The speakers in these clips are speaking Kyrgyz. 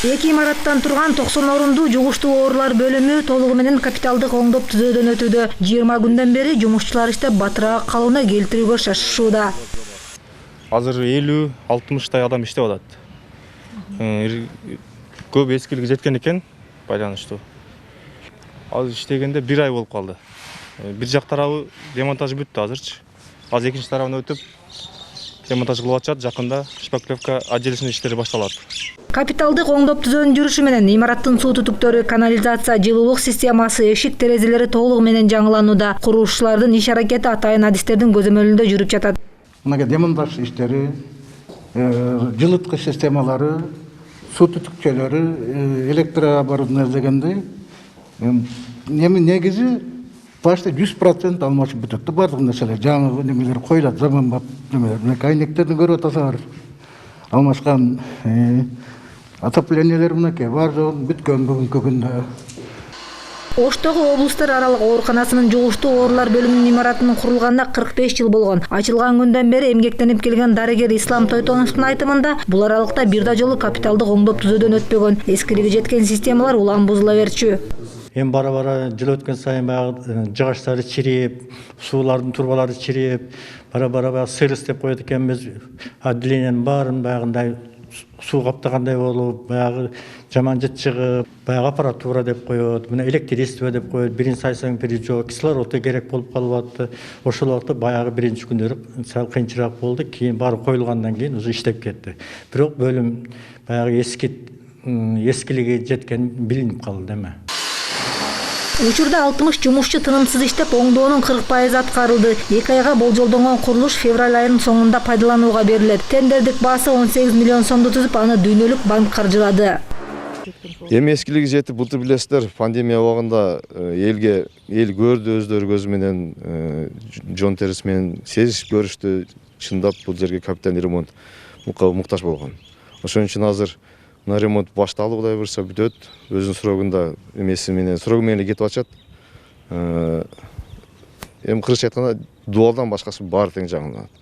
Эки имараттан турган 90 орундуу жугуштуу оорулар бөлүмү толугу менен капиталдык оңдоп түзөөдөн өтүүдө. 20 күндөн бери жумушчулар иштеп батыраак калыбына келтирүүгө шашышууда. Азыр 50-60 адам иштеп атат. Көп эскилиги жеткен экен байланыштуу. Азыр иштегенде 1 ай болуп калды. Бир жак тарабы демонтаж бүттү азырчы. Азыр экинчи тарабына өтүп демонтаж кылып атышат. Жакында шпаклевка отделочный иштери башталат. Капиталдык оңдоп түзөөнүн жүрүшү менен имараттын суу түтүктөрү, канализация, жылуулук системасы, эшик терезелери толугу менен жаңыланууда. Курушчулардын иш аракети атайын адистердин көзөмөлүндө жүрүп жатат. Мына демонтаж иштери, жылыткыч системалары, суу түтүкчөлөрү, электрооборудование дегендей негизи почти 100% алмашып бүтөт. Бардык нерселер жаңы немелер коюлат, заманбап немелер. Мына кайнектерди көрүп атасыңар. Алмашкан отоплениелер мынакей бар жоон бүткөн бүгүнкү күндө. Оштогу облустар аралык ооруканасынын жугуштуу оорулар бөлүмүнүн имаратынын курулганына 45 жыл болгон. Ачылган күндөн бери эмгектенип келген дарыгер Ислам Тойтоновдун айтымында, бул аралыкта бир да жолу капиталдык оңдоп түзөөдөн өтпөгөн. Эскилиги жеткен системалар улам бузула берчү. Эми бара-бара жыл өткөн сайын баягы жыгачтары чирип, суулардын турбалары чирип, бара-бара сырыс деп коет экенбиз. Отделениянын баарын баягындай суу каптагандай болуп, баягы жаман жыт чыгып, баягы аппаратура деп коет, мына электричество деп коет, бирин сайсаң бири жок, кислород керек болуп калып атты. Ошол убакта баягы биринчи күндөрү сал кыйынчыраак болду, кийин баары коюлгандан кийин уже иштеп кетти. Бирок бөлүм баягы эскилиги жеткен билинип калды эме. Учурда 60 жумушчу тынымсыз иштеп, оңдоонун 40% аткарылды. 2 айга болжолдонгон курулуш февраль айынын соңунда пайдаланууга берилет. Тендердик баасы 18 миллион сомду түзүп, аны дүйнөлүк банк каржылады. Эми эскилиги жетип, былтыр билесиздер, пандемия убагында эл көрдү, өздөрү көзү менен, жон терisi менен сезишип көрүштү. Чындап бул жерге капиталдык ремонт муктаж болгон. Ошон үчүн азыр мына ремонт башталып, Кудай буйрса бүтөт. Өзүнүн срогунда эмеси менен, срогу менен кетип атышат. Эми кыргызча айтканда дуалдан башкасы баары тең жаңыланат.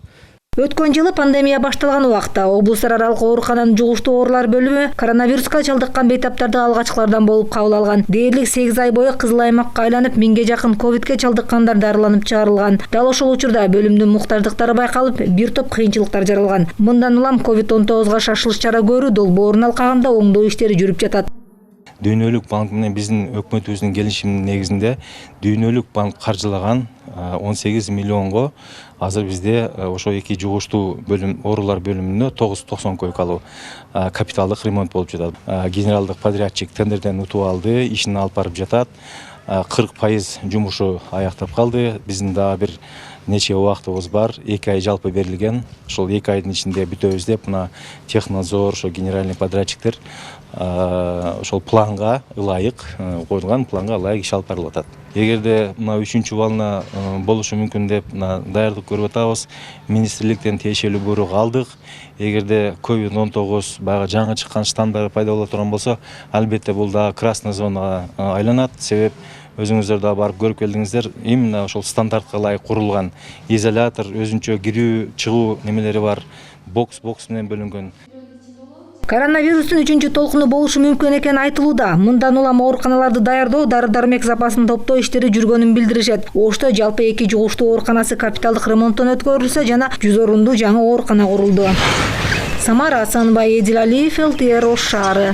Өткөн жылы пандемия башталган убакта облустар аралык оорукананын жугуштуу оорулар бөлүмү коронавируска чалдыккан бейтаптарды алгачкылардан болуп кабыл алган. Дээрлик 8 ай бою кызыл аймакка айланып, 1000ге жакын ковидке чалдыккандар дарыланып чыгарылган. Дал ошол учурда бөлүмдүн муктаждыктары байкалып, бир топ кыйынчылыктар жаралган. Мындан улам COVID-19 шашылыш чара көрүү долбоорун алкагында оңдоо иштери жүрүп жатат. Дүйнөлүк банк менен биздин өкмөтүбүздүн келишиминин негизинде Дүйнөлүк банк каржылаган 18 миллионго азыр бизде ошо эки жугуштуу оорулар бөлүмүндө 990 койкалуу капиталдык ремонт болуп жатат. Генералдык подрядчик тендерден утуп алды, ишин алып барып жатат. 40% жумушу аяктап калды. Биздин дагы бир нече убактыбыз бар. 2 ай жалпы берилген. Ошол 2 айдын ичинде бүтөбүз деп, мына технадзор, ошо генеральный подрядчиктер ошол планга ылайык, коюлган планга ылайык иш алып барылып атат. Эгерде мына 3-чү волна болушу мүмкүн деп даярдык көрүп атабыз. Министрликтен тиешелүү буйрук алдык. Эгерде COVID-19 баягы жаңы чыккан штамдары пайда боло турган болсо, албетте бул дагы красный зонага айланат. Себеп өзүңүздөр да барып көрүп келдиңиздер, именно ошол стандартка ылайык курулган изолятор, өзүнчө кирүү, чыгуу немелери бар, бокс менен бөлүнгөн. Коронавирустун 3-чү толкуну болушу мүмкүн экени айтылууда. Мындан улам ооруканаларды даярдоо, дары-дармек запасын топтоо иштери жүргөнүн билдиришет. Ошто жалпы 2 жугуштуу ооруканасы капиталдык ремонттон өткөрүлсө, жана 100 орундуу жаңы оорукана курулду. Самара Асанбай, Эдил Алиев, ЛТР Ош шаары.